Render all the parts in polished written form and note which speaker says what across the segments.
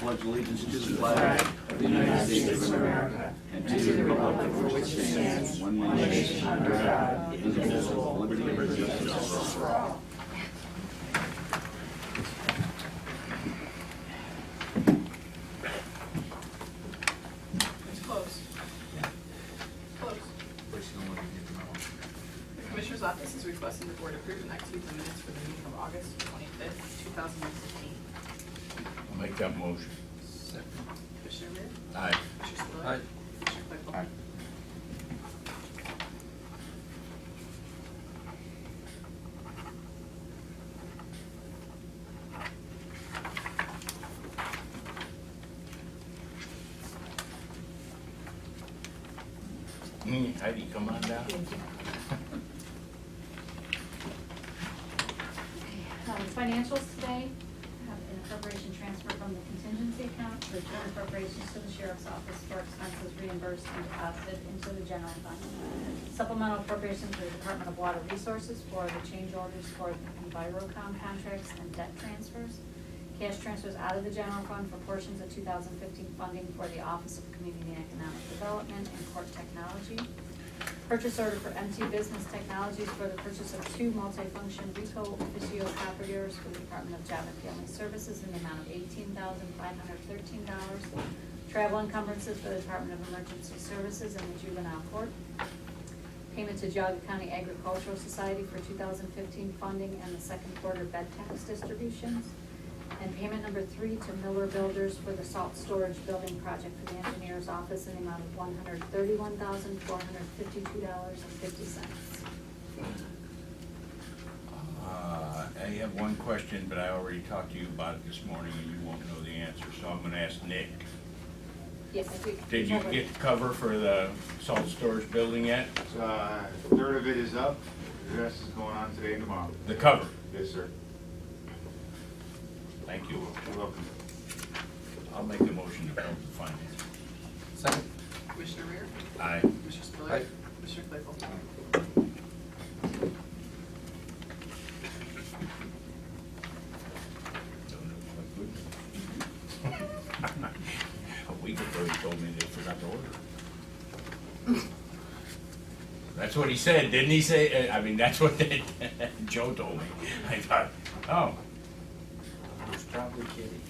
Speaker 1: pledge allegiance to the flag of the United States of America and to the republic for which it stands, one nation under God, indivisible, with liberty and justice for all.
Speaker 2: It's closed. Closed. The Commissioner's Office is requesting the Board approve and execute the minutes for the meeting of August 25th, 2015.
Speaker 3: I'll make that motion.
Speaker 2: Commissioner Rea?
Speaker 3: Aye.
Speaker 2: Commissioner Spillier?
Speaker 3: Aye.
Speaker 2: Commissioner Claypool?
Speaker 3: Aye. Heidi, come on down.
Speaker 4: Financials today have an appropriation transfer from the contingency account to return appropriations to the sheriff's office for expenses reimbursed and deposited into the general fund. Supplemental appropriation to the Department of Water Resources for the change orders for the EnviroCom contracts and debt transfers. Cash transfers out of the general fund for portions of 2015 funding for the Office of Community and Economic Development and Court Technology. Purchase order for MT Business Technologies for the purchase of 2 multifunction Rico Officio copiers for the Department of Job and Family Services in the amount of $18,513. Travel encumbrances for the Department of Emergency Services and the Juvenile Court. Payment to Geauga County Agricultural Society for 2015 funding and the second quarter bed tax distributions. And payment number 3 to Miller Builders for the salt storage building project for the engineer's office in the amount of $131,452.50.
Speaker 3: I have one question, but I already talked to you about it this morning and you won't know the answer, so I'm gonna ask Nick.
Speaker 4: Yes, I do.
Speaker 3: Did you get the cover for the salt storage building yet?
Speaker 5: Third of it is up, the rest is going on today and tomorrow.
Speaker 3: The cover?
Speaker 5: Yes, sir.
Speaker 3: Thank you.
Speaker 5: You're welcome.
Speaker 3: I'll make the motion to approve the finance.
Speaker 1: Second.
Speaker 2: Commissioner Rea?
Speaker 3: Aye.
Speaker 2: Commissioner Spillier?
Speaker 1: Aye.
Speaker 2: Commissioner Claypool?
Speaker 3: A week ago, he told me they forgot to order. That's what he said, didn't he say? I mean, that's what Joe told me. I thought, oh,
Speaker 1: I was probably kidding.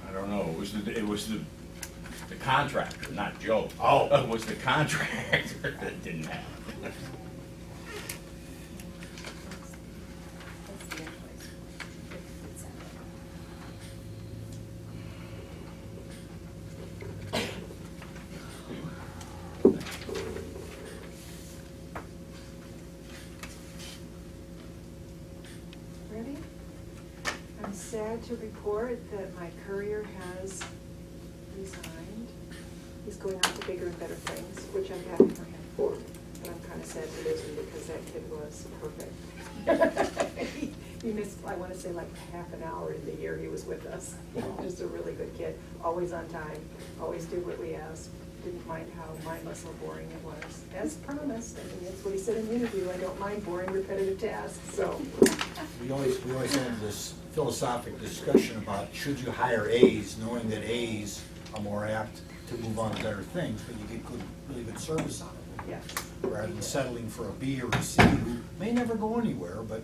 Speaker 3: I don't know. It was the contractor, not Joe.
Speaker 1: Oh.
Speaker 3: It was the contractor that didn't have it.
Speaker 4: That's the invoice. It's
Speaker 6: Ready? I'm sad to report that my courier has resigned. He's going on to bigger and better things, which I'm happy for him for. But I'm kind of sad he isn't because that kid was perfect. He missed, I want to say, like half an hour in the year he was with us. Just a really good kid, always on time, always did what we asked. Didn't mind how mindless or boring it was. As promised, I mean, that's what he said in the interview, I don't mind boring, repetitive tasks, so.
Speaker 7: We always have this philosophic discussion about should you hire A's, knowing that A's are more apt to move on to better things, but you get good, really good service out of them.
Speaker 6: Yeah.
Speaker 7: Rather than settling for a B or a C, who may never go anywhere, but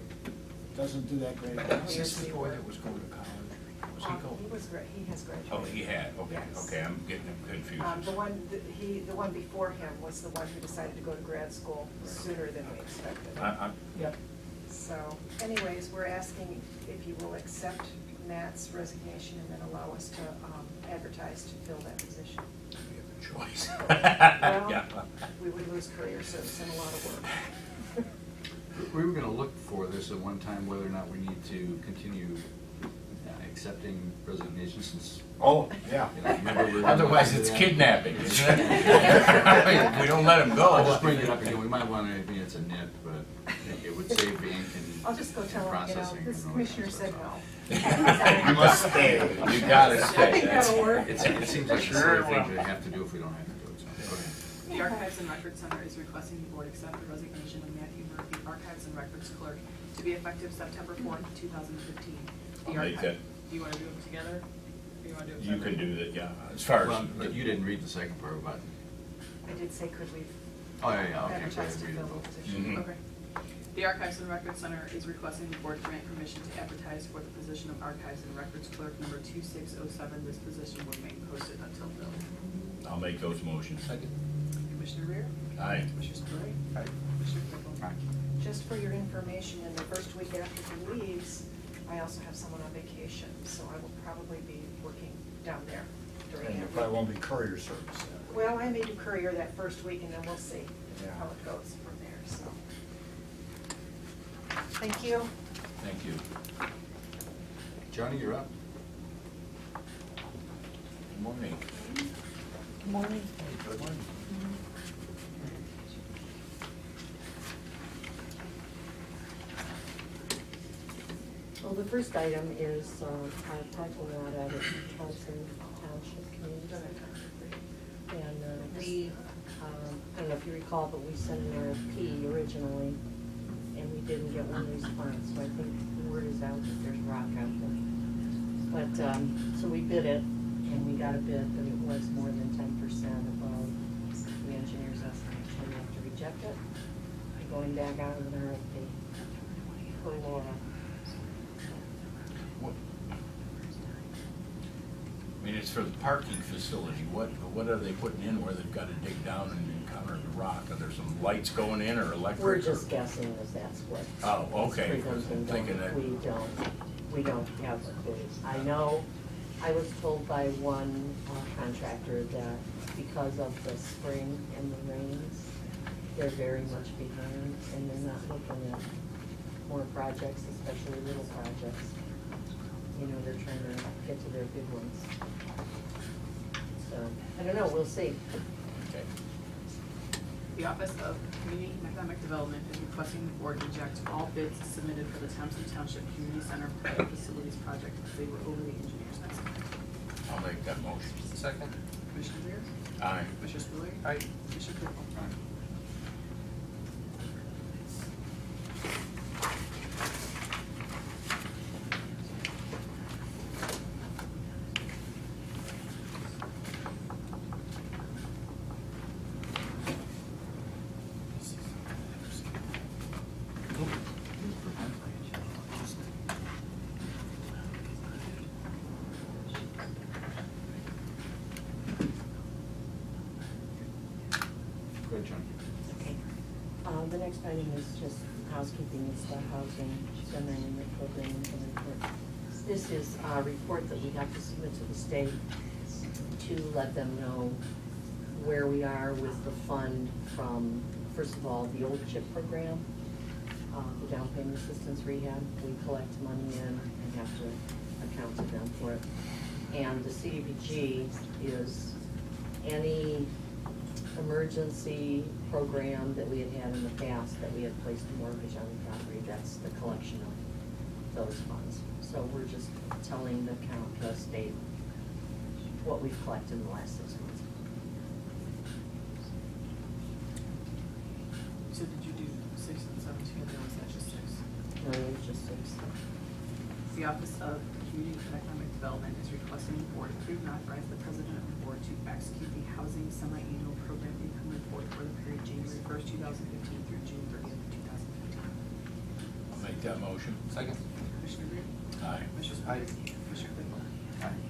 Speaker 7: doesn't do that great.
Speaker 3: Is this the boy that was going to college? Was he going?
Speaker 6: He has graduated.
Speaker 3: Oh, he had, okay,
Speaker 6: Yes.
Speaker 3: okay, I'm getting him confused.
Speaker 6: The one before him was the one who decided to go to grad school sooner than we expected.
Speaker 7: Yep.
Speaker 6: So anyways, we're asking if you will accept Matt's resignation and then allow us to advertise to fill that position.
Speaker 3: We have a choice.
Speaker 6: Well,
Speaker 3: Yeah.
Speaker 6: we would lose career service and a lot of work.
Speaker 8: We were gonna look for this at one time, whether or not we need to continue accepting resignations since.
Speaker 7: Oh, yeah.
Speaker 8: you know, remember we were-
Speaker 3: Otherwise, it's kidnapping, isn't it? If we don't let him
Speaker 8: I'll just
Speaker 3: go.
Speaker 8: bring it up again, we might wanna, I mean, it's a nit, but it would save ink and.
Speaker 6: I'll just go tell him,
Speaker 8: processing
Speaker 6: this
Speaker 8: and all that
Speaker 6: commissioner
Speaker 8: kind
Speaker 6: said
Speaker 8: of
Speaker 6: no.
Speaker 8: stuff.
Speaker 7: You must stay.
Speaker 3: You gotta
Speaker 6: I
Speaker 3: stay.
Speaker 6: think
Speaker 3: That's-
Speaker 6: that'll work.
Speaker 8: It seems like a
Speaker 3: Sure
Speaker 8: silly thing
Speaker 3: will.
Speaker 8: to have to do if we don't have to do it, so, okay.
Speaker 2: The Archives and Records Center is requesting the board accept the resignation of Matthew Murphy, Archives and Records Clerk, to be effective September 4th, 2015.
Speaker 3: I'll make that.
Speaker 2: Do you want to do them together? Or you wanna do it
Speaker 3: You
Speaker 2: separate?
Speaker 3: can do that, yeah, as far
Speaker 8: Well,
Speaker 3: as.
Speaker 8: but you didn't read the second part about,
Speaker 6: I did say, could we
Speaker 8: oh, yeah, okay.
Speaker 6: advertise to
Speaker 8: Read it.
Speaker 6: fill the position?
Speaker 3: Mhm.
Speaker 2: Okay. The Archives and Records Center is requesting the board grant permission to advertise for the position of Archives and Records Clerk number 2607. This position will remain posted until filled.
Speaker 3: I'll make those motions. Second.
Speaker 2: Commissioner Rea?
Speaker 3: Aye.
Speaker 2: Commissioner Spillier?
Speaker 8: Aye.
Speaker 2: Commissioner Claypool?
Speaker 8: Aye.
Speaker 6: Just for your information, in the first week after he leaves, I also have someone on vacation, so I will probably be working down there during
Speaker 7: And
Speaker 6: that
Speaker 7: there
Speaker 6: week.
Speaker 7: probably won't be courier service.
Speaker 6: Well, I may do courier that first week, and then we'll see
Speaker 7: Yeah.
Speaker 6: how it goes from there, so. Thank you.
Speaker 3: Thank you.
Speaker 8: Johnny, you're up.
Speaker 3: Good morning.
Speaker 9: Good morning.
Speaker 3: Good morning.
Speaker 9: Well, the first item is our parking lot out at Hudson Township Community. And we, I don't know if you recall, but we sent an RFP originally, and we didn't get one response, so I think the word is out that there's rock out there. But, so we bid it, and we got a bid, but it was more than 10% above the engineer's estimate, so we have to reject it. Going back out with an RFP for Laura.
Speaker 3: What- I mean, it's for the parking facility. What are they putting in where they've got to dig down and encounter the rock? Are there some lights going in or electric?
Speaker 9: We're
Speaker 3: or-
Speaker 9: just guessing as that's what.
Speaker 3: Oh, okay,
Speaker 9: is presenting.
Speaker 3: I'm thinking that-
Speaker 9: We don't have a clue. I know, I was told by one contractor that because of the spring and the rains, they're very much behind and they're not looking at more projects, especially little projects. You know, they're trying to get to their big ones. So, I don't know, we'll see.
Speaker 3: Okay.
Speaker 2: The Office of Community and Economic Development is requesting the board reject all bids submitted for the Thompson Township Community Center Facilities Project as they were over the engineer's estimate.
Speaker 3: I'll make that motion.
Speaker 8: Second.
Speaker 2: Commissioner Rea?
Speaker 3: Aye.
Speaker 2: Commissioner Spillier?
Speaker 8: Aye.
Speaker 2: Commissioner Claypool?
Speaker 8: Aye. Go ahead, John.
Speaker 9: Okay. The next item is just housekeeping, it's the housing semi-annual program report. This is a report that we have to submit to the state to let them know where we are with the fund from, first of all, the old CHIP program, the down payment assistance rehab. We collect money in and have to account to them for it. And the CDBG is any emergency program that we had had in the past that we had placed a mortgage on the property, that's the collection of those funds. So we're just telling the state what we've collected in the last 6 months.
Speaker 2: So did you do 6 and 7 together, or was that just 6?
Speaker 9: No, it was just 6.
Speaker 2: The Office of Community and Economic Development is requesting the board approve and authorize the president of the board to execute the housing semi-annual program income report for the period January 1st, 2015 through June 30th, 2015.
Speaker 3: I'll make that motion.
Speaker 8: Second.
Speaker 2: Commissioner Rea?
Speaker 3: Aye.
Speaker 2: Commissioner
Speaker 8: Aye.
Speaker 2: Spillier? Commissioner Claypool?
Speaker 8: Aye.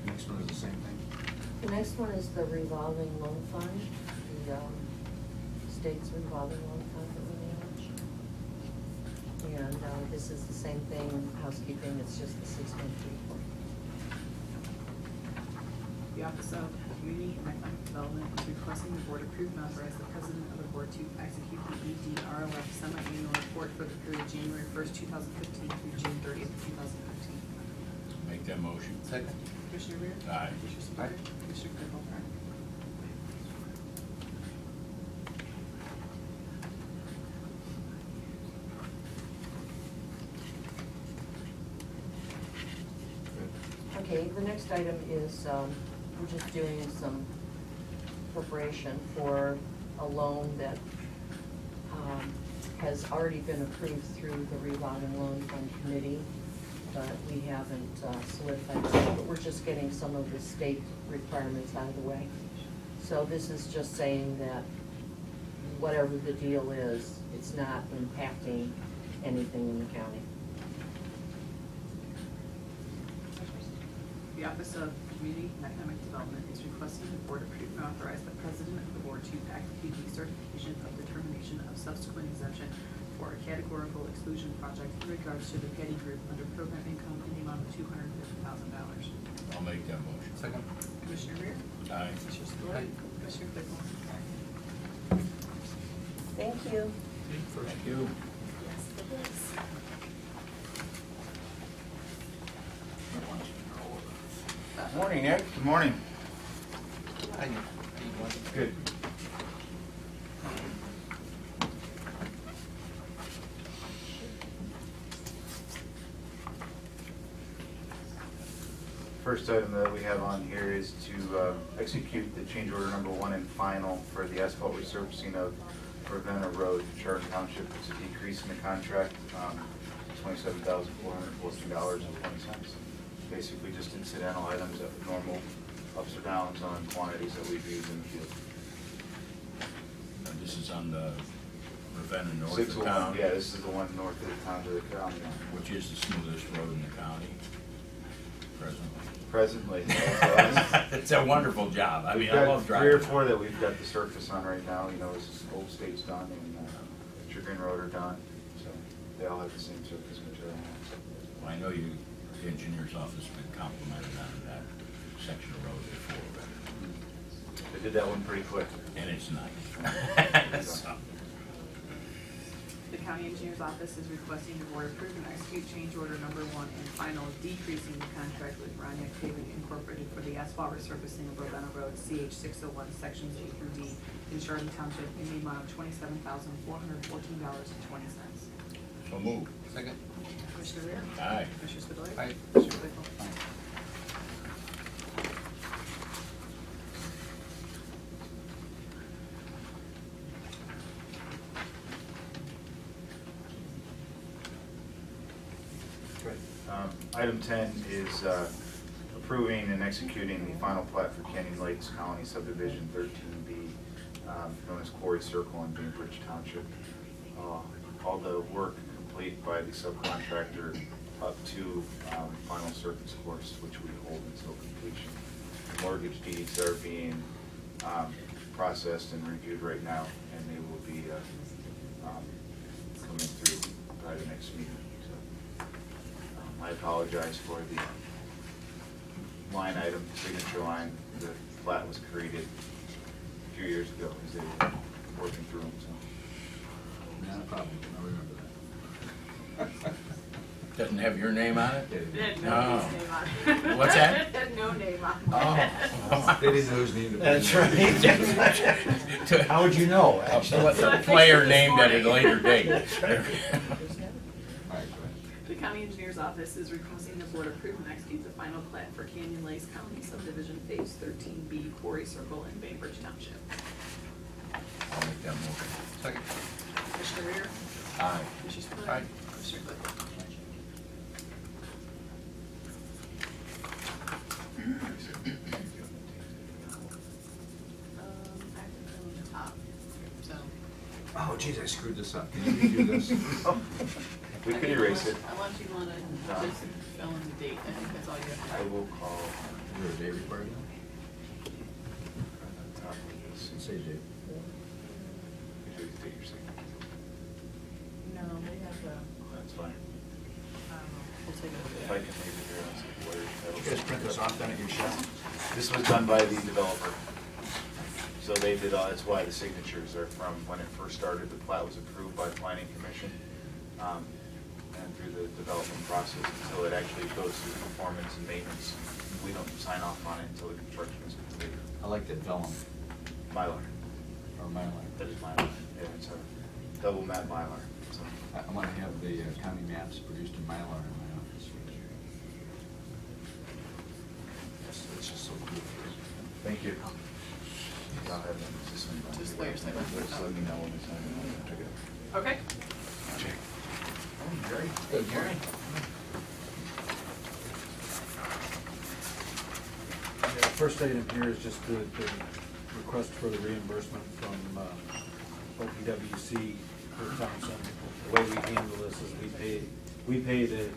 Speaker 8: Next one is the same thing.
Speaker 9: The next one is the revolving loan fund, the state's revolving loan fund that we manage. And this is the same thing, housekeeping, it's just the 6-month report.
Speaker 2: The Office of Community and Economic Development is requesting the board approve and authorize the president of the board to execute the EDRLF semi-annual report for the period January 1st, 2015 through June 30th, 2015.
Speaker 3: Make that motion.
Speaker 8: Second.
Speaker 2: Commissioner Rea?
Speaker 3: Aye.
Speaker 2: Commissioner Spillier?
Speaker 8: Aye.
Speaker 2: Commissioner Claypool?
Speaker 8: Good.
Speaker 9: Okay, the next item is, we're just doing some preparation for a loan that has already been approved through the revolving loan fund committee. but we haven't solidified that, but we're just getting some of the state requirements out of the way. So this is just saying that whatever the deal is, it's not impacting anything in the county.
Speaker 2: The Office of Community and Economic Development is requesting the board approve and authorize the president of the board to execute the certification of determination of subsequent exemption for a categorical exclusion project in regards to the Petty Group under program income in the amount of $250,000.
Speaker 3: I'll make that motion.
Speaker 8: Second.
Speaker 2: Commissioner Rea?
Speaker 3: Aye.
Speaker 2: Commissioner Spillier?
Speaker 8: Aye.
Speaker 2: Commissioner Claypool?
Speaker 9: Thank you.
Speaker 3: Thank you.
Speaker 2: Yes, it is.
Speaker 5: Morning, Nick. Good morning. Good. First item that we have on here is to execute the change order number 1 and final for the asphalt resurfacing of Ravenna Road, Chariton Township. It's a decrease in the contract, $27,414.20. Basically just incidental items that would normal ups or downs on quantities that we've used in the field.
Speaker 3: This is on the Ravenna north
Speaker 5: 601,
Speaker 3: of town.
Speaker 5: yeah, this is the one north of the town to the county.
Speaker 3: Which is the smoothest road in the county, presently.
Speaker 5: Presently. So that's-
Speaker 3: It's a wonderful job. I
Speaker 5: We've
Speaker 3: mean, I
Speaker 5: got
Speaker 3: love driving.
Speaker 5: 3 or 4 that we've got the surface on right now, you know, as Old State's done and Chagrin Road are done, so they all have the same surface material.
Speaker 3: Well, I know you, the engineer's office has been complimented on that section of road before,
Speaker 5: They did that one pretty quick.
Speaker 3: and it's nice. So,
Speaker 2: The county engineer's office is requesting the board approve and execute change order number 1 and final, decreasing the contract with Roniak Paving Incorporated for the asphalt resurfacing of Ravenna Road, CH 601, sections A through D in Chariton Township in the amount of $27,414.20.
Speaker 3: So move.
Speaker 8: Second.
Speaker 2: Commissioner Rea?
Speaker 3: Aye.
Speaker 2: Commissioner Spudler?
Speaker 8: Aye.
Speaker 2: Commissioner Claypool?
Speaker 5: Item 10 is approving and executing the final plat for Canyon Lakes Colony Subdivision 13B, known as Quarry Circle in Bainbridge Township. All the work complete by the subcontractor up to final surface course, which we hold until completion. Mortgage deeds are being processed and reviewed right now, and they will be coming through by the next meeting. I apologize for the line item, signature line. The plat was created a few years ago as they were working through them, so.
Speaker 8: Not a problem, I remember that.
Speaker 3: Doesn't have your name on it?
Speaker 2: It had
Speaker 3: No.
Speaker 2: nobody's name on it.
Speaker 3: What's that?
Speaker 2: It had no name on it.
Speaker 3: Oh.
Speaker 8: They didn't know whose name to put.
Speaker 7: That's right. How would you know, actually?
Speaker 3: A player named at a later date.
Speaker 8: All right, go ahead.
Speaker 2: The county engineer's office is requesting the board approve and execute the final plat for Canyon Lakes County Subdivision Phase 13B Quarry Circle in Bainbridge Township.
Speaker 3: I'll make that motion.
Speaker 8: Second.
Speaker 2: Commissioner Rea?
Speaker 3: Aye.
Speaker 2: Commissioner Spudler?
Speaker 3: Aye.
Speaker 2: Commissioner Claypool? I have it on the top, so.
Speaker 8: Oh, geez, I screwed this up. Can you redo this?
Speaker 5: We could erase it.
Speaker 2: Unless you want to just fill in the date, I think that's all you have to
Speaker 5: I
Speaker 2: do.
Speaker 5: will call.
Speaker 8: Is there a date required now?
Speaker 5: Top of this.
Speaker 8: Say date.
Speaker 5: Make sure you take your signature.
Speaker 2: No, they have the,
Speaker 5: That's fine.
Speaker 2: we'll take
Speaker 5: If I
Speaker 2: it.
Speaker 5: can leave it here, I'll see where that'll.
Speaker 8: You guys print this off then at your shop?
Speaker 5: This was done by the developer. So they did, that's why the signatures are from when it first started. The plat was approved by planning commission, and through the development process until it actually goes through performance and maintenance. We don't sign off on it until the construction is completed.
Speaker 8: I like that vellum,
Speaker 5: Mylar,
Speaker 8: or Mylar.
Speaker 5: that is Mylar. Yeah, it's a double matte Mylar. So,
Speaker 8: I want to have the county maps produced in Mylar in my office. It's just so beautiful.
Speaker 5: thank you. I'll have them
Speaker 2: Just let your signature.
Speaker 5: Just let me know when it's done. Check it out.
Speaker 2: Okay.
Speaker 5: Check.
Speaker 3: Good, Gary.
Speaker 8: First item here is just the request for the reimbursement from OPWC for Thompson. The way we handle this is we pay the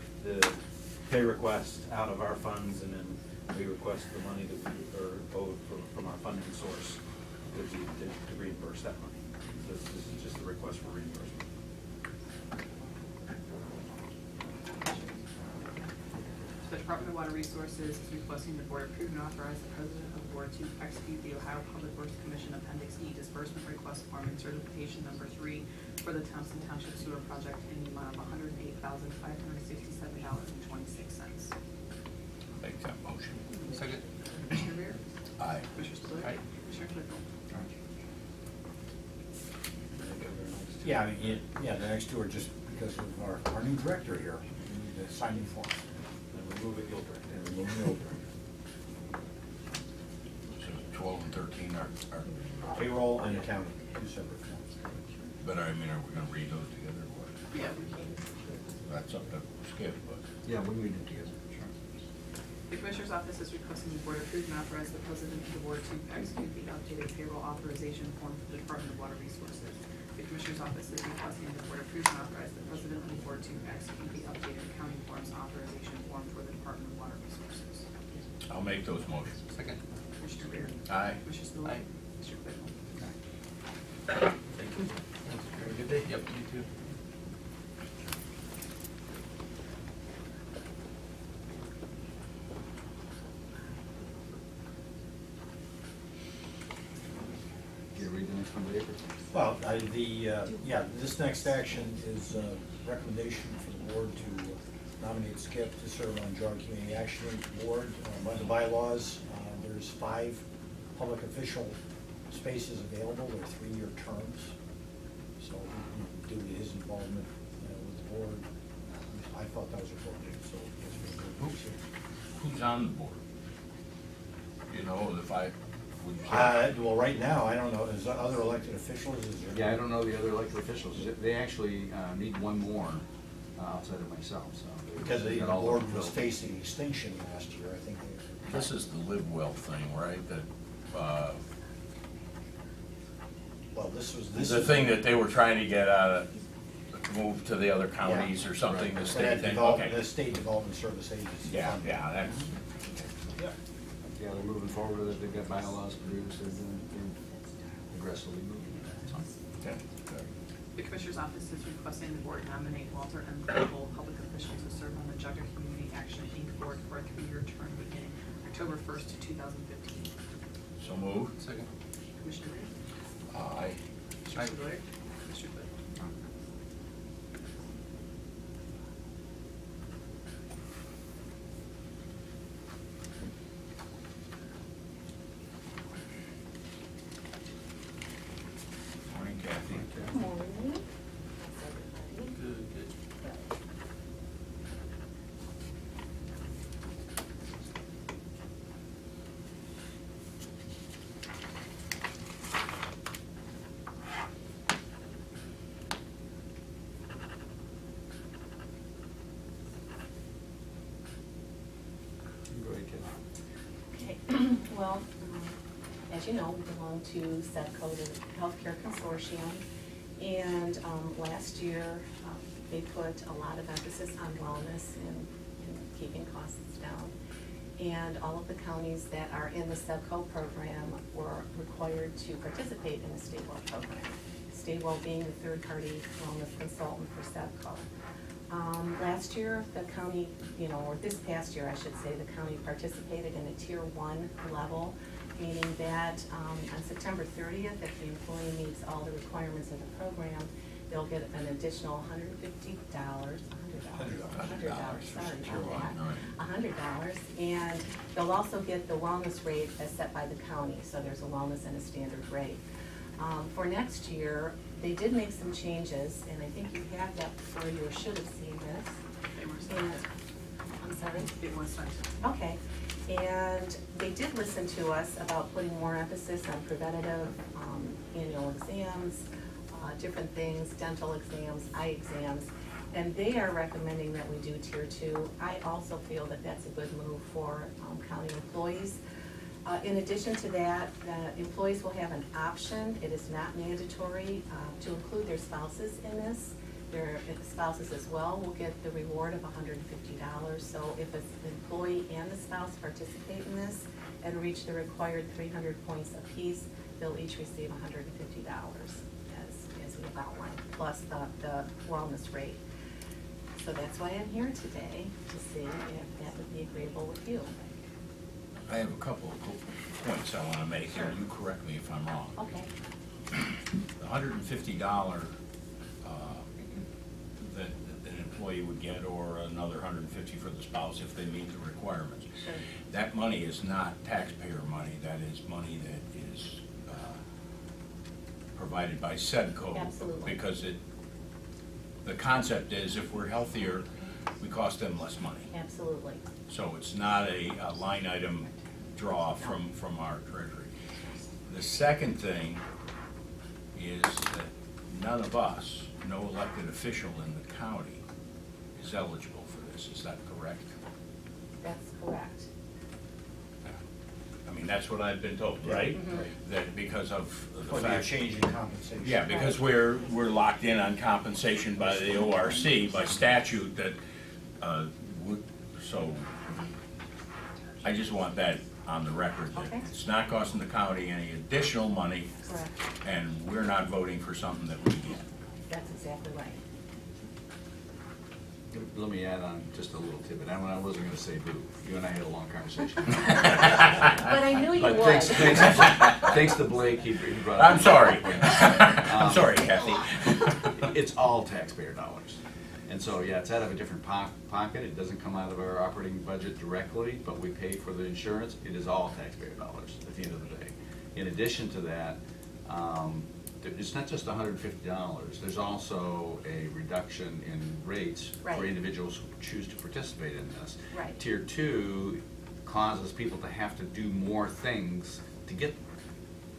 Speaker 8: pay request out of our funds, and then we request the money that we are owed from our funding source to reimburse that money. This is just a request for reimbursement.
Speaker 2: The Department of Water Resources is requesting the board approve and authorize the president of the board to execute the Ohio Public Works Commission Appendix E disbursement request form and certification number 3 for the Thompson Township Sewer Project in the amount of $108,567.26.
Speaker 3: Make that motion.
Speaker 8: Second.
Speaker 2: Commissioner Rea?
Speaker 3: Aye.
Speaker 2: Commissioner Spillier?
Speaker 3: Aye.
Speaker 2: Commissioner Claypool?
Speaker 7: Yeah, I mean, yeah, the next two are just because of our new director here, we need to sign new forms.
Speaker 8: And remove it, you'll direct.
Speaker 7: And remove the old
Speaker 3: So 12 and 13 are,
Speaker 7: payroll and accounting, two separate forms.
Speaker 3: but I mean, are we gonna read those together or what?
Speaker 2: Yeah, we can.
Speaker 3: That's up to Skip, but.
Speaker 8: Yeah, we can read them together, sure.
Speaker 2: The Commissioner's Office is requesting the board approve and authorize the president of the board to execute the updated payroll authorization form for the Department of Water Resources. The Commissioner's Office is requesting the board approve and authorize the president of the board to execute the updated accounting forms authorization form for the Department of Water Resources.
Speaker 3: I'll make those motions.
Speaker 8: Second.
Speaker 2: Commissioner Rea?
Speaker 3: Aye.
Speaker 2: Commissioner Spillier?
Speaker 8: Aye.
Speaker 2: Commissioner Claypool?
Speaker 8: Thank you. Have a good day. Yep, you too. Can you read the next one, Dave?
Speaker 7: Well, yeah, this next action is a recommendation for the board to nominate Skip to serve on Geauga Community Action Board. By the bylaws, there's 5 public official spaces available. They're 3-year terms. So due to his involvement with the board, I thought that was appropriate, so I guess we'll go through it.
Speaker 3: Who's on the board? You know, the 5, would you say?
Speaker 7: Well, right now, I don't know, is there other elected officials, is there?
Speaker 8: Yeah, I don't know the other elected officials. They actually need one more outside of myself, so.
Speaker 7: Because the
Speaker 8: Got all of
Speaker 7: board
Speaker 8: them
Speaker 7: was
Speaker 8: filled.
Speaker 7: facing extinction last year, I think.
Speaker 3: This is the live well thing, right? That,
Speaker 7: Well, this
Speaker 3: the thing that they were trying to get out of, move to the other counties or something, the state thing, okay.
Speaker 7: The State Development Service Agency.
Speaker 3: Yeah, that's,
Speaker 8: Yeah, they're moving forward with it. They've got bylaws produced. They're aggressively moving.
Speaker 3: okay.
Speaker 2: The Commissioner's Office is requesting the board nominate Walter M. Cable, public official, to serve on the Geauga Community Action Inc. Board for a 3-year term beginning October 1st, 2015.
Speaker 3: So moved.
Speaker 8: Second.
Speaker 2: Commissioner Rea?
Speaker 3: Aye.
Speaker 2: Commissioner Spillier? Commissioner Claypool?
Speaker 3: Morning, Kathy.
Speaker 9: Good morning.
Speaker 8: Good, good. Go ahead, Ken.
Speaker 9: Okay, well, as you know, we belong to SEDCO, the Healthcare Consortium, and last year, they put a lot of emphasis on wellness and keeping costs down. And all of the counties that are in the SEDCO program were required to participate in the Statewell program. Statewell being the third-party wellness consultant for SEDCO. Last year, the county, or this past year, I should say, the county participated in a Tier 1 level, meaning that on September 30th, if the employee meets all the requirements of the program, they'll get an additional $150, $100, and they'll also get the wellness rate as set by the county, so there's a wellness and a standard rate. For next year, they did make some changes, and I think you have that before you, or should have seen this.
Speaker 2: They were
Speaker 9: And,
Speaker 2: sent.
Speaker 9: I'm sorry?
Speaker 2: It was sent.
Speaker 9: Okay, and they did listen to us about putting more emphasis on preventative, annual exams, different things, dental exams, eye exams, and they are recommending that we do Tier 2. I also feel that that's a good move for county employees. In addition to that, the employees will have an option, it is not mandatory, to include their spouses in this. Their spouses as well will get the reward of $150. So if an employee and the spouse participate in this and reach the required 300 points apiece, they'll each receive $150 as we've outlined, plus the wellness rate. So that's why I'm here today, to see if that would be agreeable with you.
Speaker 3: I have a couple of points I wanna make, and you correct me if I'm wrong.
Speaker 9: Okay.
Speaker 3: The $150 that an employee would get, or another $150 for the spouse if they meet the requirements.
Speaker 9: Sure.
Speaker 3: That money is not taxpayer money, that is money that is provided by SEDCO.
Speaker 9: Absolutely.
Speaker 3: Because the concept is if we're healthier, we cost them less money.
Speaker 9: Absolutely.
Speaker 3: So it's not a line item draw from our treasury. The second thing is that none of us, no elected official in the county, is eligible for this. Is that correct?
Speaker 9: That's correct.
Speaker 3: I mean, that's what I've been told, right? That because of the
Speaker 7: Or
Speaker 3: fact.
Speaker 7: a change in compensation.
Speaker 3: Yeah, because we're locked in on compensation by the ORC, by statute, that, so, I just want that on the record, that
Speaker 9: Okay.
Speaker 3: it's not costing the county any additional money,
Speaker 9: Correct.
Speaker 3: and we're not voting for something that we get.
Speaker 9: That's exactly right.
Speaker 1: Let me add on just a little tidbit. I wasn't gonna say boo. You and I had a long conversation.
Speaker 9: But I knew you
Speaker 1: But
Speaker 9: would.
Speaker 1: thanks to Blake, he brought up.
Speaker 3: I'm sorry. I'm sorry, Kathy.
Speaker 1: It's all taxpayer dollars. And so, yeah, it's out of a different pocket. It doesn't come out of our operating budget directly, but we pay for the insurance. It is all taxpayer dollars at the end of the day. In addition to that, it's not just $150. There's also a reduction in rates for
Speaker 9: Right.
Speaker 1: individuals who choose to participate in this.
Speaker 9: Right.
Speaker 1: Tier 2 causes people to have to do more things to get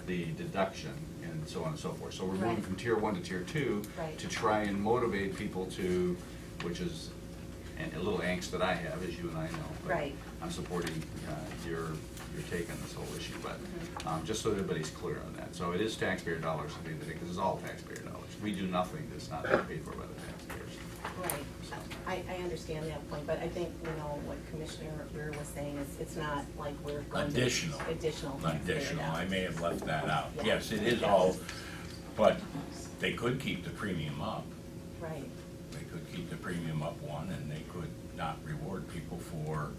Speaker 1: the deduction and so on and so forth. So we're moving
Speaker 9: Right.
Speaker 1: from Tier 1 to Tier 2
Speaker 9: Right.
Speaker 1: to try and motivate people to, which is a little angst that I have, as you and I know. but
Speaker 9: Right.
Speaker 1: I'm supporting your take on this whole issue, but
Speaker 9: Mm-hmm.
Speaker 1: just so everybody's clear on that. So it is taxpayer dollars at the end of the day, because it's all taxpayer dollars. We do nothing that's not paid for by the taxpayers.
Speaker 9: Right. I understand that point, but I think, what Commissioner Weir was saying is, it's not like we're going to.
Speaker 3: Additional.
Speaker 9: Additional. taxpayer
Speaker 3: Additional, I
Speaker 9: dollars.
Speaker 3: may have left that out.
Speaker 9: Yeah.
Speaker 3: Yes, it is all, but they could keep the premium up.
Speaker 9: Right.
Speaker 3: They could keep the premium up one, and they could not reward people for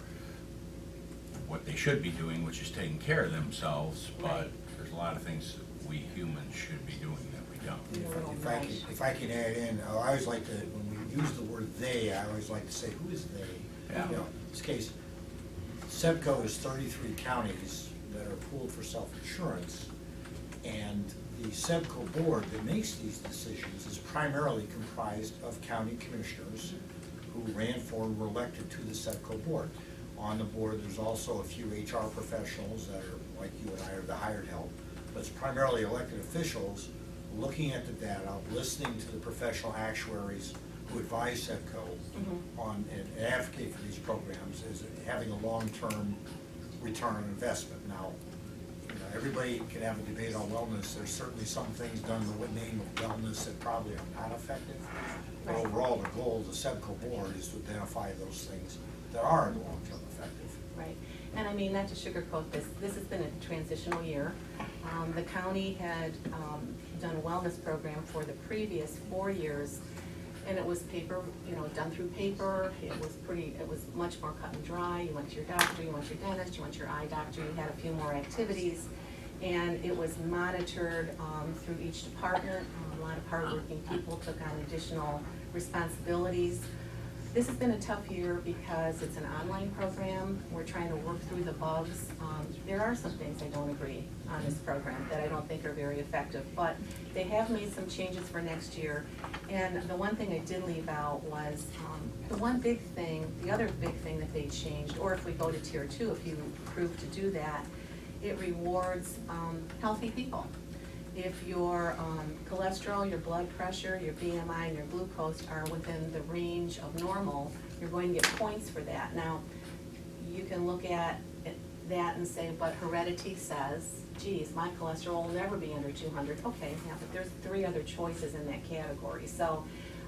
Speaker 3: what they should be doing, which is taking care of themselves, but
Speaker 9: Right.
Speaker 3: there's a lot of things that we humans should be doing that we don't.
Speaker 7: If I can add in, I always like to, when we use the word "they," I always like to say, who is "they"?
Speaker 3: Yeah.
Speaker 7: In this case, SEDCO is 33 counties that are pooled for self-insurance, and the SEDCO board that makes these decisions is primarily comprised of county commissioners who ran for and were elected to the SEDCO board. On the board, there's also a few HR professionals that are, like you and I, are the hired help, but it's primarily elected officials looking at the data, listening to the professional actuaries who advise SEDCO on and advocate for these programs, is having a long-term return on investment. Now, everybody can have a debate on wellness. There's certainly some things done in the name of wellness that probably are not effective. But
Speaker 9: Right.
Speaker 7: overall, the goal of the SEDCO board is to identify those things that are in the long-term effective.
Speaker 9: Right, and I mean, not to sugarcoat this, this has been a transitional year. The county had done a wellness program for the previous 4 years, and it was paper, done through paper. It was much more cut and dry. You went to your doctor, you went to your dentist, you went to your eye doctor, you had a few more activities, and it was monitored through each department. A lot of hardworking people took on additional responsibilities. This has been a tough year because it's an online program. We're trying to work through the bugs. There are some things I don't agree on this program that I don't think are very effective, but they have made some changes for next year. And the one thing I did leave out was the other big thing that they changed, or if we go to Tier 2, if you approve to do that, it rewards healthy people. If your cholesterol, your blood pressure, your BMI, and your glucose are within the range of normal, you're going to get points for that. Now, you can look at that and say, but heredity says, geez, my cholesterol will never be under 200. Okay, yeah, but there's 3 other choices in that category. So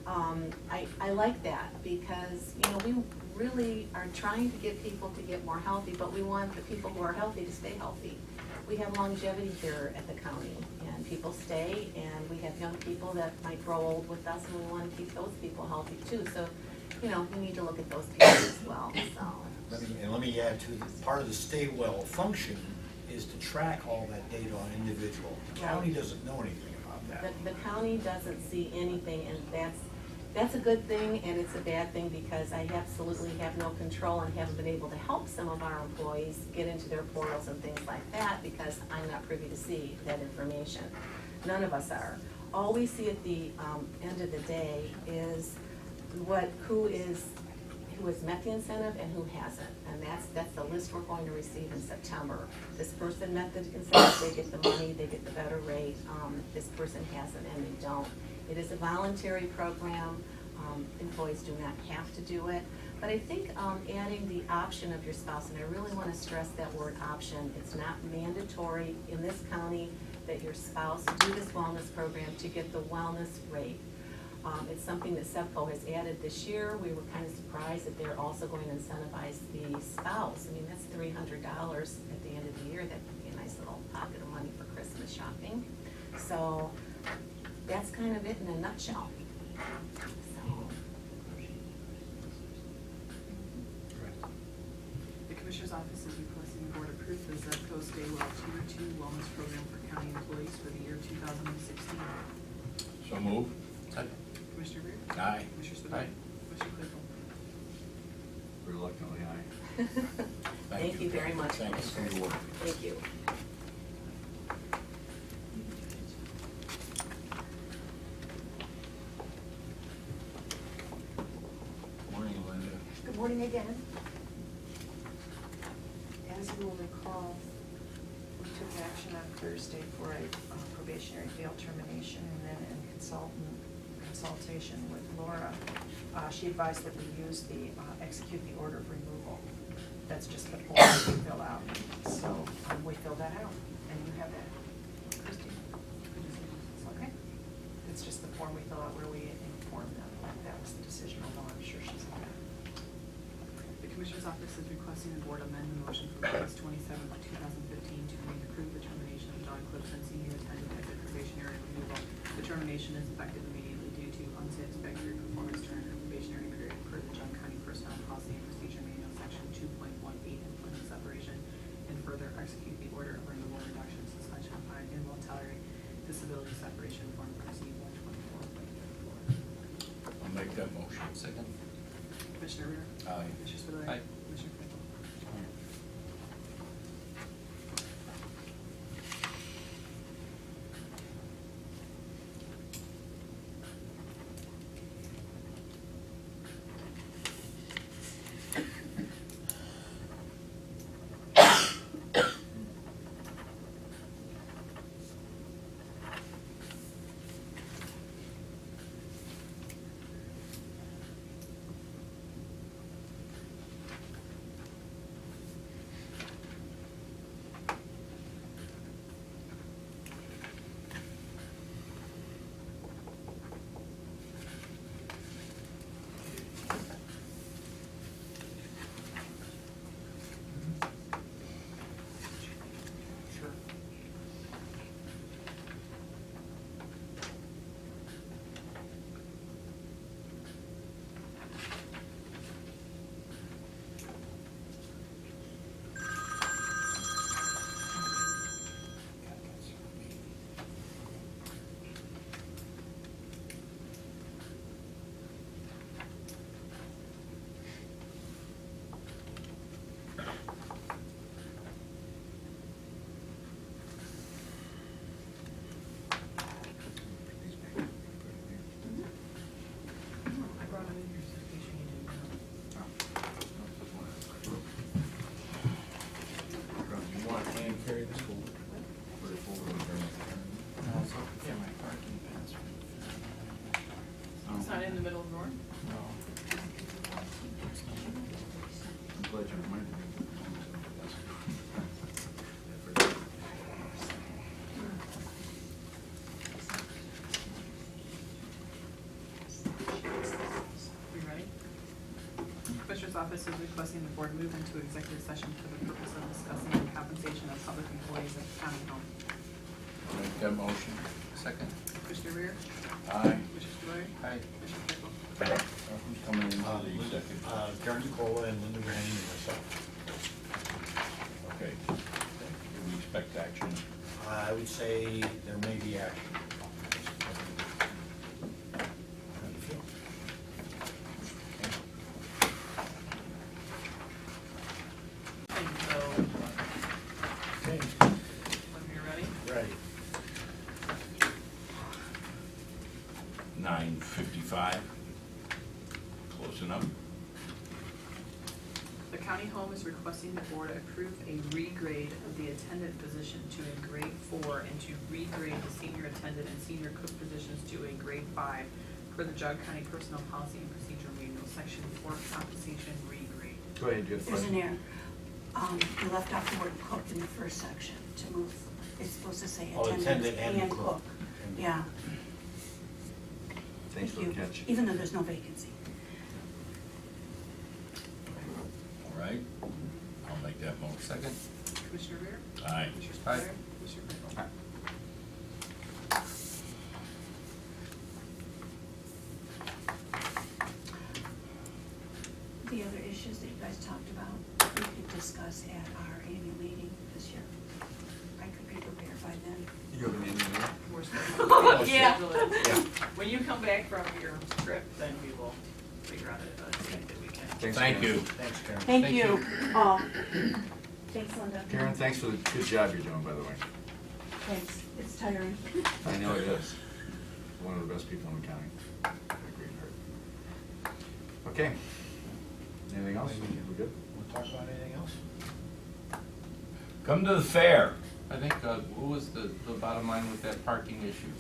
Speaker 9: I like that because, you know, we really are trying to get people to get more healthy, but we want the people who are healthy to stay healthy. We have longevity here at the county, and people stay, and we have young people that might grow old with us, and we want to keep those people healthy too. So, you know, we need to look at those people as well, so.
Speaker 7: Let me add to, part of the stay well function is to track all that data on individual. The county doesn't know anything about that.
Speaker 9: The county doesn't see anything, and that's a good thing, and it's a bad thing because I absolutely have no control and haven't been able to help some of our employees get into their portals and things like that because I'm not privy to see that information. None of us are. All we see at the end of the day is who has met the incentive and who hasn't. And that's the list we're going to receive in September. This person met the incentive, they get the money, they get the better rate. This person hasn't and they don't. It is a voluntary program. Employees do not have to do it. But I think adding the option of your spouse, and I really want to stress that word option, it's not mandatory in this county that your spouse do this wellness program to get the wellness rate. It's something that SEPCO has added this year. We were kind of surprised that they're also going to incentivize the spouse. I mean, that's $300 at the end of the year. That could be a nice little pocket of money for Christmas shopping. So that's kind of it in a nutshell.
Speaker 2: The Commissioner's Office is requesting the Board approve the ZEPCO Stay Well Tier 2 Wellness Program for county employees for the year 2016.
Speaker 3: So move.
Speaker 2: Commissioner Rea?
Speaker 3: Aye.
Speaker 2: Commissioner Spudler?
Speaker 3: Aye.
Speaker 2: Commissioner Claypool?
Speaker 1: Reluctantly, aye.
Speaker 9: Thank you very much.
Speaker 3: Thanks for
Speaker 9: Commissioner.
Speaker 3: your work.
Speaker 9: Thank you.
Speaker 3: Morning, Linda.
Speaker 6: Good morning again. As you will recall, we took action on Thursday for a probationary failed termination, and then in consultation with Laura, she advised that we use the execute the order of removal. That's just the form that we fill out. So we fill that out, and you have that, Christine. Okay. It's just the form we fill out where we inform them that that was the decision, although I'm sure she's on that.
Speaker 2: The Commissioner's Office is requesting the Board amend the motion for August 27th, 2015 to approve the termination of John Clifton, senior attendant as a probationary removal. The termination is effective immediately due to unsatisfactory performance during her probationary period per the John County Personnel Policy and Procedure Manual, Section 2.18, employment separation, and further execute the order of removal, reduction, suspension, or involuntary disability separation form RC 124.34.
Speaker 3: I'll make that motion. Second.
Speaker 2: Commissioner Rea?
Speaker 3: Aye.
Speaker 2: Commissioner Spudler?
Speaker 3: Aye.
Speaker 2: Commissioner Claypool? I brought them in here so in case you needed them.
Speaker 3: You want to hand carry this forward?
Speaker 8: Yeah, my parking pass.
Speaker 2: It's not in the middle of the door?
Speaker 8: No.
Speaker 1: I'm glad you reminded me.
Speaker 2: Commissioner's Office is requesting the board move into executive session for the purpose of discussing the compensation of public employees at the county home.
Speaker 3: Make that motion.
Speaker 10: Second.
Speaker 2: Commissioner Rea?
Speaker 3: Aye.
Speaker 2: Commissioner Spudler?
Speaker 10: Aye.
Speaker 2: Commissioner Claypool?
Speaker 3: Who's coming into the executive?
Speaker 7: Karen Nicola and Linda Graham and myself.
Speaker 3: Okay. Do we expect action?
Speaker 7: I would say there may be action. How do you feel?
Speaker 2: And so,
Speaker 7: Okay,
Speaker 2: when you're ready.
Speaker 7: ready.
Speaker 3: 9:55. Close enough.
Speaker 2: The county home is requesting the board approve a regrade of the attendant position to a grade 4 and to regrade the senior attendant and senior cook positions to a grade 5 per the Geauga County Personnel Policy and Procedure Manual, Section 4, compensation regrade.
Speaker 1: Go ahead, you have a
Speaker 11: There's an
Speaker 1: question?
Speaker 11: error. You left out the word cook in the first section to move, it's supposed to say
Speaker 7: Oh,
Speaker 11: attendant
Speaker 7: attendant and
Speaker 11: and
Speaker 7: cook.
Speaker 11: cook. Yeah.
Speaker 1: Thanks for the
Speaker 11: Thank you.
Speaker 1: catch.
Speaker 11: Even though there's no vacancy.
Speaker 3: All right. I'll make that motion.
Speaker 10: Second.
Speaker 2: Commissioner Rea?
Speaker 3: Aye.
Speaker 2: Commissioner
Speaker 10: Aye.
Speaker 2: Spudler? Commissioner Claypool?
Speaker 1: Aye.
Speaker 11: The other issues that you guys talked about, we could discuss at our annual meeting this year. I could be prepared by then.
Speaker 1: You have an engineer?
Speaker 2: We're still-
Speaker 11: Yeah.
Speaker 2: When you come back from your trip, then we will figure out a date that we can.
Speaker 1: Thanks,
Speaker 3: Thank
Speaker 1: Karen.
Speaker 3: you.
Speaker 7: Thanks, Karen.
Speaker 11: Thank
Speaker 10: Thank
Speaker 11: you. Thanks, Linda.
Speaker 1: Karen, thanks for the good job you're doing, by the way.
Speaker 11: Thanks. It's tiring.
Speaker 1: I know it is. One of the best people in the county. Great heart. Okay. Anything else? We good?
Speaker 7: Want to talk about anything else?
Speaker 3: Come to the fair.
Speaker 10: I think, what was the bottom line with that parking issue?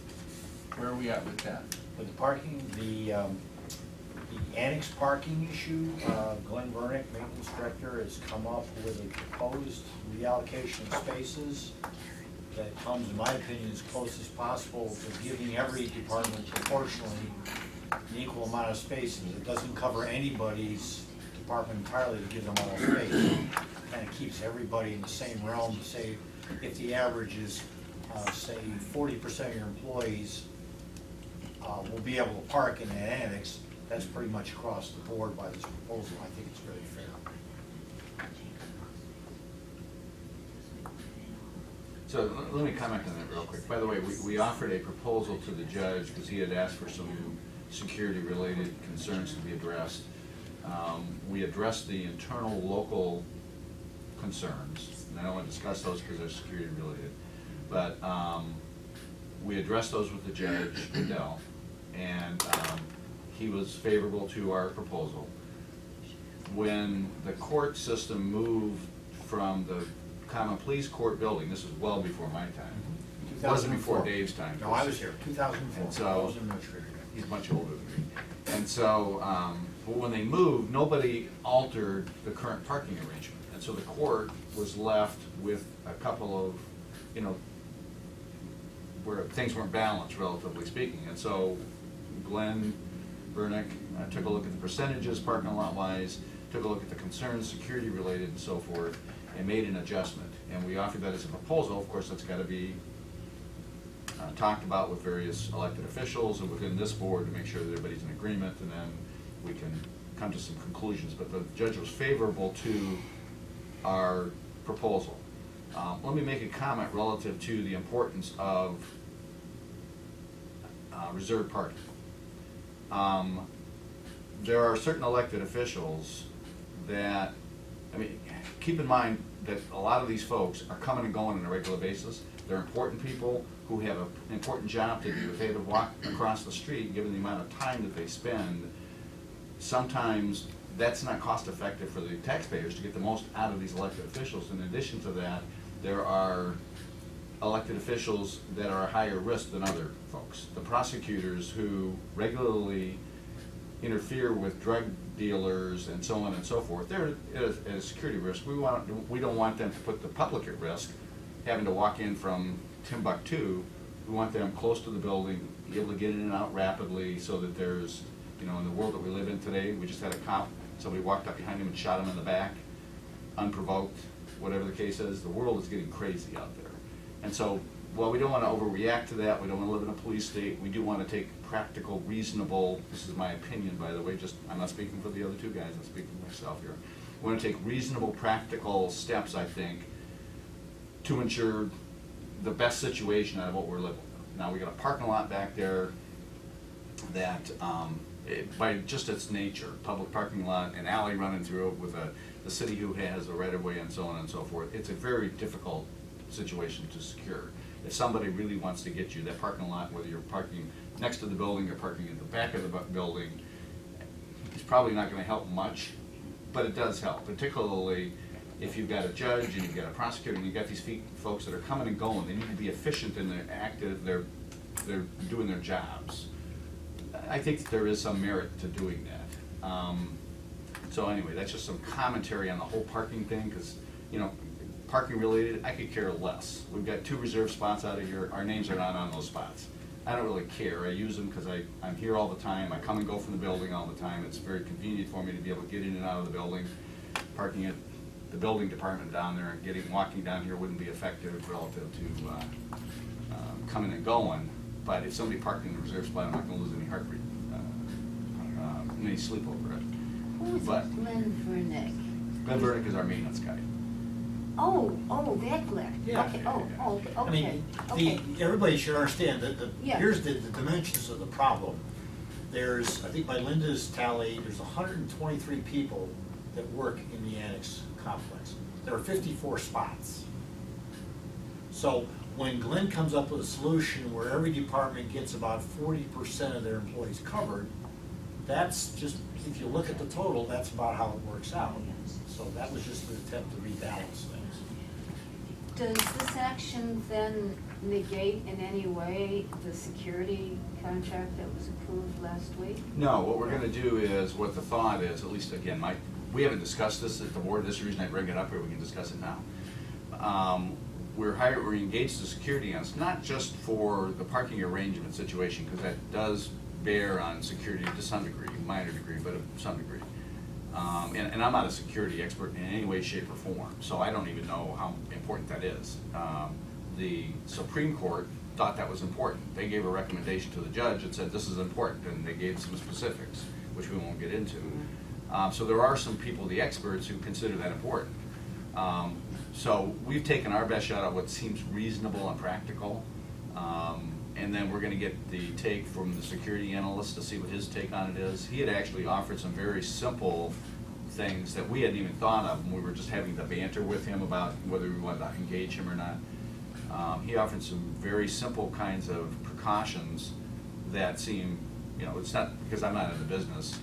Speaker 10: Where are we at with that?
Speaker 7: With the parking, the annex parking issue, Glenn Vernick, maintenance director, has come up with a proposed reallocation of spaces that comes, in my opinion, as close as possible to giving every department proportionally an equal amount of spaces. It doesn't cover anybody's department entirely to give them all space. Kind of keeps everybody in the same realm to say, if the average is, say, 40% of your employees will be able to park in that annex, that's pretty much across the board by this proposal. I think it's really fair.
Speaker 1: So let me comment on that real quick. By the way, we offered a proposal to the judge because he had asked for some security-related concerns to be addressed. We addressed the internal local concerns, and I don't want to discuss those because they're security-related. But we addressed those with the judge, Goodell, and he was favorable to our proposal. When the court system moved from the Common Pleas Court building, this was well before my time. It wasn't before
Speaker 7: 2004.
Speaker 1: Dave's time.
Speaker 7: No, I was here, 2004.
Speaker 1: And so-
Speaker 7: I was administrator.
Speaker 1: He's much older than me. And so, but when they moved, nobody altered the current parking arrangement. And so the court was left with a couple of, you know, where things weren't balanced, relatively speaking. And so Glenn Vernick took a look at the percentages, parking lot wise, took a look at the concerns, security related and so forth, and made an adjustment. And we offered that as a proposal. Of course, that's gotta be talked about with various elected officials and within this board to make sure that everybody's in agreement, and then we can come to some conclusions. But the judge was favorable to our proposal. Let me make a comment relative to the importance of reserved parking. There are certain elected officials that, I mean, keep in mind that a lot of these folks are coming and going on a regular basis. They're important people who have an important job to do. If they had to walk across the street, given the amount of time that they spend, sometimes that's not cost effective for the taxpayers to get the most out of these elected officials. In addition to that, there are elected officials that are a higher risk than other folks. The prosecutors who regularly interfere with drug dealers and so on and so forth, they're at a security risk. We don't want them to put the public at risk, having to walk in from Timbuktu. We want them close to the building, be able to get in and out rapidly, so that there's, you know, in the world that we live in today, we just had a cop somebody walked up behind him and shot him in the back, unprovoked, whatever the case is. The world is getting crazy out there. And so, while we don't want to overreact to that, we don't want to live in a police state, we do want to take practical, reasonable, this is my opinion, by the way, just, I'm not speaking for the other two guys, I'm speaking for myself here. We want to take reasonable, practical steps, I think, to ensure the best situation out of what we're living with. Now, we got a parking lot back there that, by just its nature, public parking lot, an alley running through it with the city who has the right of way and so on and so forth, it's a very difficult situation to secure. If somebody really wants to get you, that parking lot, whether you're parking next to the building or parking at the back of the building, it's probably not gonna help much, but it does help, particularly if you've got a judge and you've got a prosecutor and you've got these folks that are coming and going. They need to be efficient in their active, they're doing their jobs. I think there is some merit to doing that. So anyway, that's just some commentary on the whole parking thing, because, you know, parking related, I could care less. We've got 2 reserved spots out of here, our names are not on those spots. I don't really care, I use them because I'm here all the time, I come and go from the building all the time, it's very convenient for me to be able to get in and out of the building. Parking at the building department down there and walking down here wouldn't be effective relative to coming and going, but if somebody parked in the reserve spot, I'm not gonna lose any heartbeat, any sleep over it.
Speaker 12: Who's
Speaker 1: But-
Speaker 12: Glenn Vernick?
Speaker 1: Glenn Burdick is our maintenance guy.
Speaker 12: Oh, that Glenn.
Speaker 7: Yeah.
Speaker 12: Okay, okay,
Speaker 7: I mean,
Speaker 12: okay.
Speaker 7: everybody should understand that
Speaker 12: Yeah.
Speaker 7: here's the dimensions of the problem. There's, I think by Linda's tally, there's 123 people that work in the annex complex. There are 54 spots. So when Glenn comes up with a solution where every department gets about 40% of their employees covered, that's just, if you look at the total, that's about how it works out. So that was just an attempt to rebalance things.
Speaker 12: Does this action then negate in any way the security contract that was approved last week?
Speaker 1: No, what we're gonna do is, what the thought is, at least again, we haven't discussed this at the board, this is the reason I bring it up here, we can discuss it now. We're engaged the security on this, not just for the parking arrangement situation, because that does bear on security to some degree, minor degree, but of some degree. And I'm not a security expert in any way, shape, or form, so I don't even know how important that is. The Supreme Court thought that was important. They gave a recommendation to the judge and said this is important, and they gave some specifics, which we won't get into. So there are some people, the experts, who consider that important. So we've taken our best shot at what seems reasonable and practical. And then we're gonna get the take from the security analyst to see what his take on it is. He had actually offered some very simple things that we hadn't even thought of, and we were just having the banter with him about whether we wanted to engage him or not. He offered some very simple kinds of precautions that seem, you know, it's not, because I'm not in the business,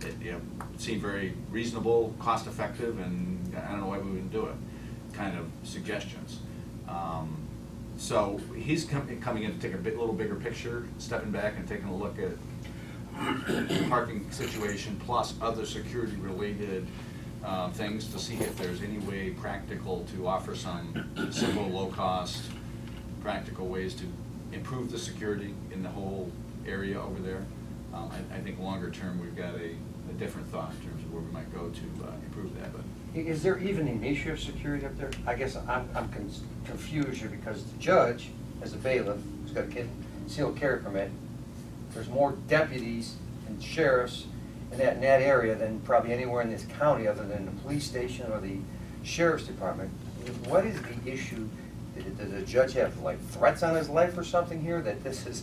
Speaker 1: it seemed very reasonable, cost-effective, and I don't know why we wouldn't do it, kind of suggestions. So he's coming in to take a little bigger picture, stepping back and taking a look at the parking situation plus other security-related things to see if there's any way practical to offer some simple, low-cost, practical ways to improve the security in the whole area over there. I think longer term, we've got a different thought in terms of where we might go to improve that, but.
Speaker 13: Is there even an issue of security up there? I guess I'm confused here because the judge, as a bailiff, who's got a concealed carry permit, there's more deputies and sheriffs in that area than probably anywhere in this county other than the police station or the sheriff's department. What is the issue? Does the judge have like threats on his life or something here that this is,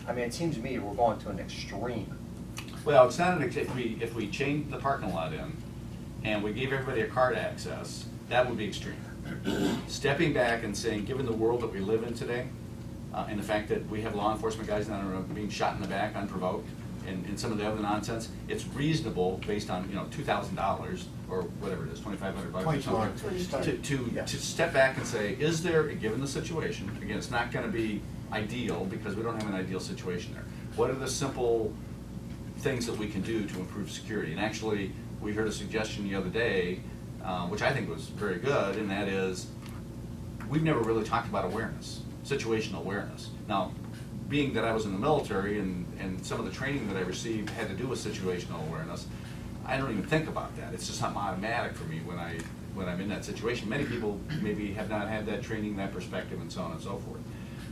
Speaker 13: I mean, it seems to me we're going to an extreme.
Speaker 1: Well, it's not if we changed the parking lot in and we gave everybody a card access, that would be extreme. Stepping back and saying, given the world that we live in today, and the fact that we have law enforcement guys that are being shot in the back unprovoked, and some of the other nonsense, it's reasonable based on, you know, $2,000 or whatever it is, $2,500 or something, to step back and say, is there, given the situation, again, it's not gonna be ideal because we don't have an ideal situation there. What are the simple things that we can do to improve security? And actually, we heard a suggestion the other day, which I think was very good, and that is, we've never really talked about awareness, situational awareness. Now, being that I was in the military and some of the training that I received had to do with situational awareness, I don't even think about that. It's just something automatic for me when I'm in that situation. Many people maybe have not had that training, that perspective, and so on and so forth.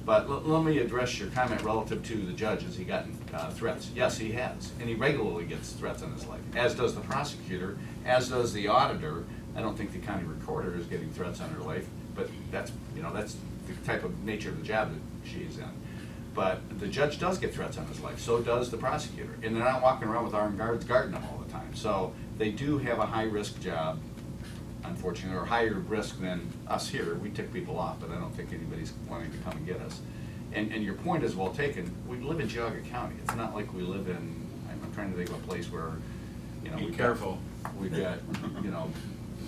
Speaker 1: But let me address your comment relative to the judge. Has he gotten threats? Yes, he has. And he regularly gets threats on his life, as does the prosecutor, as does the auditor. I don't think the county recorder is getting threats on her life, but that's the type of nature of the job that she's in. But the judge does get threats on his life, so does the prosecutor. And they're not walking around with armed guards guarding them all the time. So they do have a high-risk job, unfortunately, or higher risk than us here. We tick people off, but I don't think anybody's wanting to come and get us. And your point is well taken. We live in Geauga County. It's not like we live in, I'm trying to think of a place where,
Speaker 3: Be careful.
Speaker 1: We've got,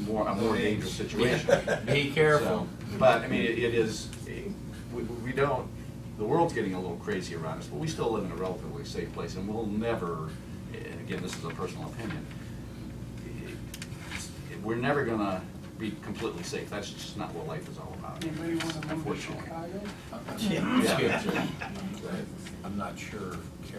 Speaker 1: a more dangerous situation.
Speaker 3: Be careful.
Speaker 1: So, but, I mean, it is, we don't, the world's getting a little crazy around us, but we still live in a relatively safe place, and we'll never, and again, this is a personal opinion, we're never gonna be completely safe. That's just not what life is all about.
Speaker 14: Anybody want to move to
Speaker 1: Unfortunately.
Speaker 14: Chicago?
Speaker 3: Yeah. I'm not sure if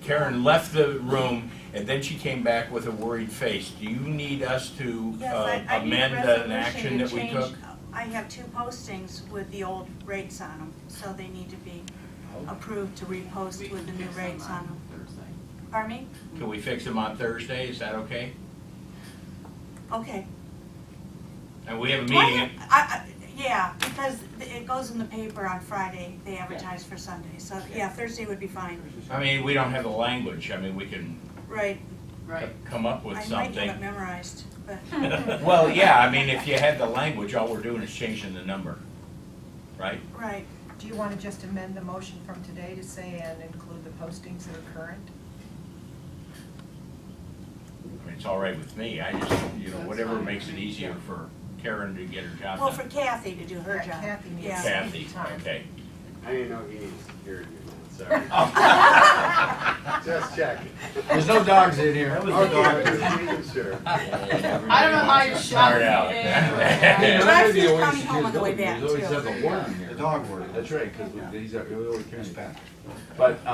Speaker 3: Karen left the room, and then she came back with a worried face. Do you need us to
Speaker 11: Yes, I need a
Speaker 3: amend an action
Speaker 11: resolution to
Speaker 3: that we
Speaker 11: change.
Speaker 3: took?
Speaker 11: I have 2 postings with the old rates on them, so they need to be approved to repost with the new rates on them.
Speaker 2: Thursday.
Speaker 11: Pardon me?
Speaker 3: Can we fix them on Thursday? Is that okay?
Speaker 11: Okay.
Speaker 3: And we have a meeting.
Speaker 11: Yeah, because it goes in the paper on Friday, they advertise for Sunday, so yeah, Thursday would be fine.
Speaker 3: I mean, we don't have the language. I mean, we can
Speaker 11: Right.
Speaker 3: come up with
Speaker 11: I might
Speaker 3: something.
Speaker 11: have it memorized, but.
Speaker 3: Well, yeah, I mean, if you had the language, all we're doing is changing the number, right?
Speaker 11: Right.
Speaker 6: Do you want to just amend the motion from today to say and include the postings that are current?
Speaker 3: I mean, it's all right with me. I just, whatever makes it easier for Karen to get her job
Speaker 11: Well, for
Speaker 3: done.
Speaker 11: Kathy to do her
Speaker 6: Yeah,
Speaker 11: job.
Speaker 6: Kathy needs
Speaker 11: Yeah.
Speaker 3: Kathy,
Speaker 6: time.
Speaker 3: okay.
Speaker 5: I didn't know he needed security, sorry. Just checking.
Speaker 1: There's no dogs in here.
Speaker 5: Okay, just making sure.
Speaker 2: I don't know how you're
Speaker 3: Start
Speaker 2: shouting.
Speaker 3: out.
Speaker 11: Drive through County Home on the way back,
Speaker 1: There's always
Speaker 11: too.
Speaker 1: has a warden here.
Speaker 7: The dog warden.
Speaker 1: That's right, because we always carry him back. But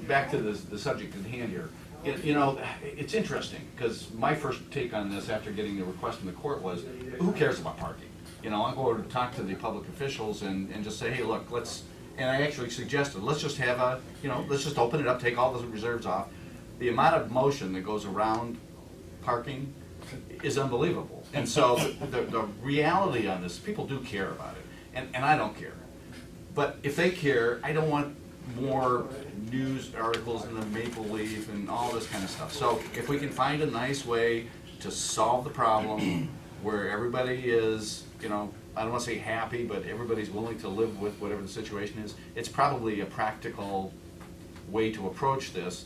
Speaker 1: back to the subject at hand here. It's interesting, because my first take on this after getting the request from the court was, who cares about parking? I'll go to talk to the public officials and just say, hey, look, and I actually suggested, let's just have let's just open it up, take all the reserves off. The amount of motion that goes around parking is unbelievable. And so the reality on this, people do care about it, and I don't care. But if they care, I don't want more news articles in the Maple Leaf and all this kind of stuff. So if we can find a nice way to solve the problem where everybody is, I don't want to say happy, but everybody's willing to live with whatever the situation is, it's probably a practical way to approach this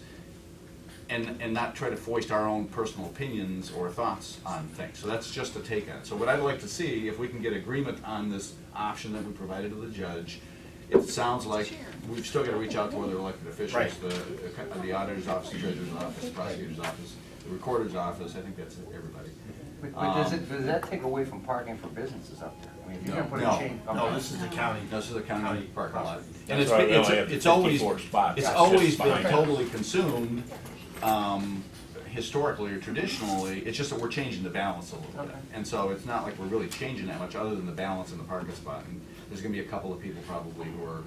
Speaker 1: and not try to foist our own personal opinions or thoughts on things. So that's just a take on it. So what I'd like to see, if we can get agreement on this option that we provided to the judge, it sounds like we've still got to reach out to other elected officials,
Speaker 7: Right.
Speaker 1: the auditor's office, the treasurer's office, the prosecutor's office, the recorder's office. I think that's everybody.
Speaker 13: But does that take away from parking for businesses up there? I mean, if you're gonna put
Speaker 1: No.
Speaker 13: a chain.
Speaker 7: No, this is the county.
Speaker 1: This is a county parking lot. And
Speaker 3: That's why we only have
Speaker 1: it's always,
Speaker 3: 54 spots.
Speaker 1: it's
Speaker 3: That's
Speaker 1: always
Speaker 3: just
Speaker 1: been
Speaker 3: fine.
Speaker 1: totally consumed, historically or traditionally. It's just that we're changing the balance a little bit.
Speaker 13: Okay.
Speaker 1: And so it's not like we're really changing that much other than the balance in the parking spot. And there's gonna be a couple of people probably who are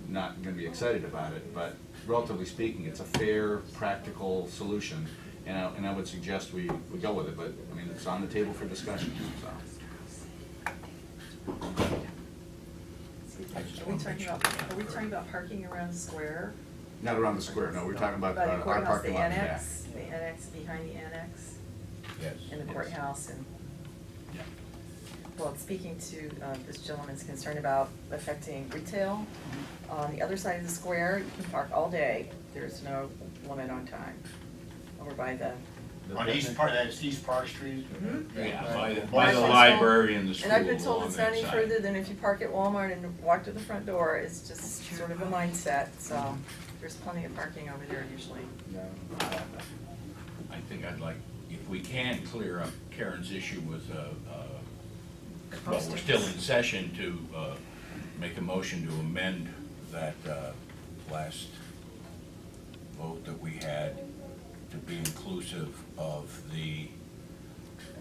Speaker 1: not gonna be excited about it, but relatively speaking, it's a fair, practical solution. And I would suggest we go with it, but, I mean, it's on the table for discussion, so.
Speaker 15: Are we talking about parking around the square?
Speaker 1: Not around the square, no, we're talking about
Speaker 15: By the
Speaker 1: our
Speaker 15: courthouse,
Speaker 1: parking
Speaker 15: the
Speaker 1: lot in the back.
Speaker 15: annex, the annex behind the annex,
Speaker 3: Yes.
Speaker 15: and the
Speaker 1: Yes.
Speaker 15: courthouse, and,
Speaker 1: Yeah.
Speaker 15: well, speaking to this gentleman's concern about affecting retail, on the other side of the square, you can park all day, there's no limit on time, over by the,
Speaker 7: On East Park, that's East Park Street.
Speaker 3: Yeah, by the
Speaker 15: And I've been
Speaker 3: library and the
Speaker 15: told-
Speaker 3: school.
Speaker 15: And I've been told
Speaker 3: along
Speaker 15: it's not
Speaker 3: that
Speaker 15: any
Speaker 3: side.
Speaker 15: further than if you park at Walmart and walk to the front door, it's just sort of a mindset, so there's plenty of parking over there usually.
Speaker 3: I think I'd like, if we can clear up Karen's issue with, well, we're still in session to make a motion to amend that last vote that we had to be inclusive of the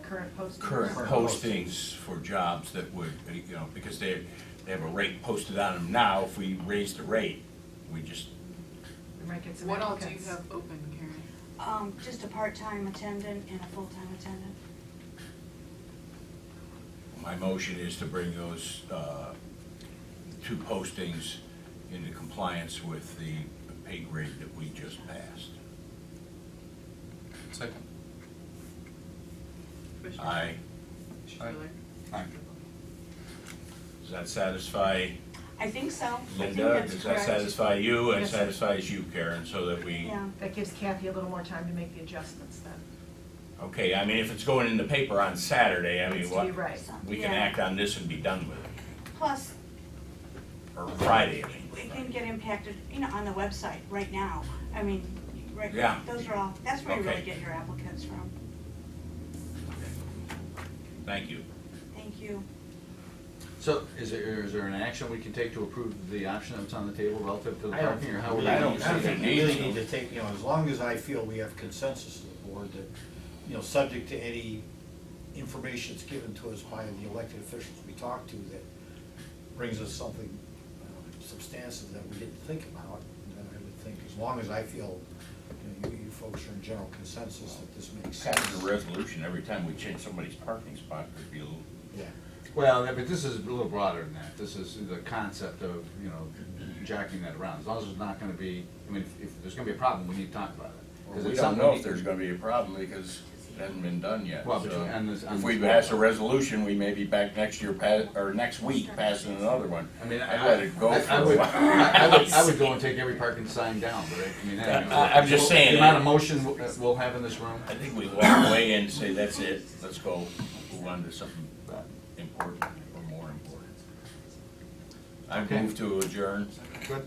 Speaker 15: Current postings.
Speaker 3: current postings for jobs that would, you know, because they have a rate posted on them now. If we raise the rate, we just,
Speaker 15: We might get some
Speaker 2: What all do you
Speaker 15: applicants.
Speaker 2: have open, Karen?
Speaker 11: Just a part-time attendant and a full-time attendant.
Speaker 3: my motion is to bring those two postings into compliance with the pay grade that we just passed.
Speaker 10: Second.
Speaker 2: Commissioner
Speaker 3: Aye.
Speaker 2: Spiller?
Speaker 1: Aye.
Speaker 3: Does that satisfy
Speaker 11: I think so. I think
Speaker 3: Linda?
Speaker 11: that's
Speaker 3: Does that
Speaker 11: correct.
Speaker 3: satisfy you? And
Speaker 15: Yes, sir.
Speaker 3: satisfies you, Karen, so that we,
Speaker 11: Yeah.
Speaker 15: That gives Kathy a little more time to make the adjustments then.
Speaker 3: okay, I mean, if it's going in the paper on Saturday, I mean,
Speaker 15: Needs to
Speaker 3: what,
Speaker 15: be right.
Speaker 3: we can
Speaker 11: Yeah.
Speaker 3: act on this and be done with it.
Speaker 11: Plus,
Speaker 3: Or Friday, I mean.
Speaker 11: it can get impacted, you know, on the website right now. I mean, right,
Speaker 3: Yeah.
Speaker 11: those are all, that's where you really
Speaker 3: Okay.
Speaker 11: get your applicants from.
Speaker 3: Thank you.
Speaker 11: Thank you.
Speaker 1: So is there an action we can take to approve the option that's on the table relative to the
Speaker 7: I don't
Speaker 1: parking, or how
Speaker 7: think
Speaker 1: would
Speaker 7: we
Speaker 1: we?
Speaker 3: I don't
Speaker 7: need-
Speaker 3: think
Speaker 7: think
Speaker 3: it
Speaker 7: we really
Speaker 3: needs
Speaker 7: need
Speaker 3: to.
Speaker 7: to take, you know, as long as I feel we have consensus of the board that, you know, subject to any information that's given to us by the elected officials we talk to that brings us something substantive that we didn't think about, then I would think, as long as I feel, you know, you folks are in general consensus that this makes sense.
Speaker 3: Passing a resolution every time we change somebody's parking spot could be a little,
Speaker 7: Yeah.
Speaker 1: Well, but this is a little broader than that. This is the concept of, you know, jacking that around. As long as there's not gonna be, I mean, if there's gonna be a problem, we need to talk about it. 'Cause
Speaker 3: we
Speaker 1: it's
Speaker 3: don't
Speaker 1: something
Speaker 3: know
Speaker 1: we
Speaker 3: if
Speaker 1: need-
Speaker 3: there's gonna be a problem because it hasn't been done yet.
Speaker 1: Well, but
Speaker 3: So
Speaker 1: you- and this-
Speaker 3: if we pass a resolution, we may be back next year, or next week passing another one.
Speaker 1: I mean,
Speaker 3: I'd let it go for
Speaker 1: I
Speaker 3: a
Speaker 1: would,
Speaker 3: while.
Speaker 1: I would go and take every parking sign down, but I mean,
Speaker 3: I'm just saying
Speaker 1: The amount
Speaker 3: that-
Speaker 1: of motion we'll have in this room.
Speaker 3: I think we walk away and say, that's it, let's go, move on to something important or more important. I
Speaker 1: Okay.
Speaker 3: move to adjourn.
Speaker 1: Good.